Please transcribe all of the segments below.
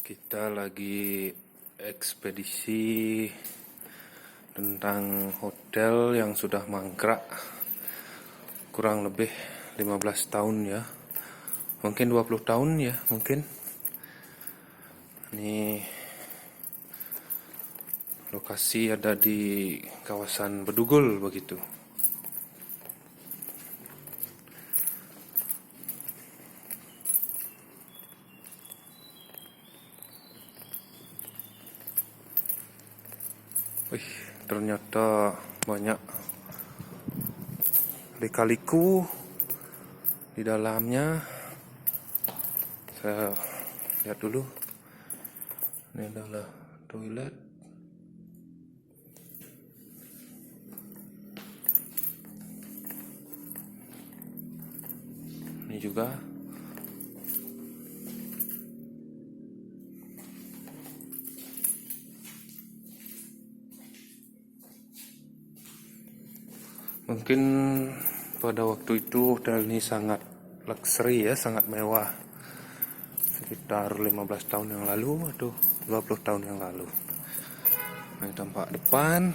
Kita lagi ekspedisi tentang hotel yang sudah mangkrak kurang lebih 15 tahun ya. Mungkin 20 tahun ya, mungkin. Ini lokasi ada di kawasan Bedugul begitu. Wih, ternyata banyak lika-liku di dalamnya. Saya lihat dulu. Ini adalah toilet. Ini juga. Mungkin pada waktu itu hotel ini sangat luxury ya, sangat mewah. Sekitar 15 tahun yang lalu atau 20 tahun yang lalu. Ini tampak depan.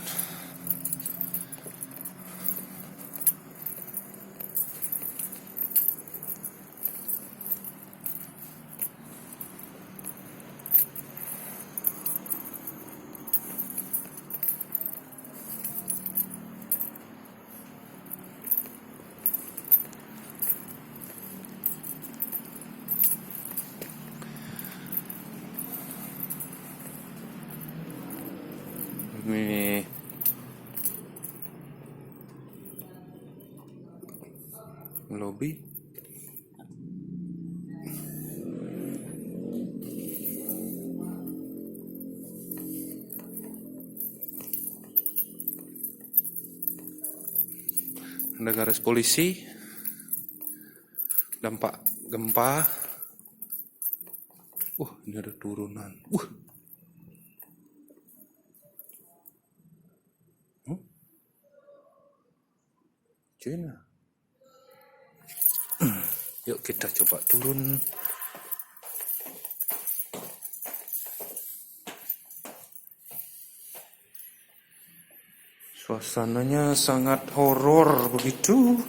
Ini lobby. Ada garis polisi. Dampak gempa. Ini ada turunan. Cina. Yuk kita coba turun. Suasananya sangat horor begitu.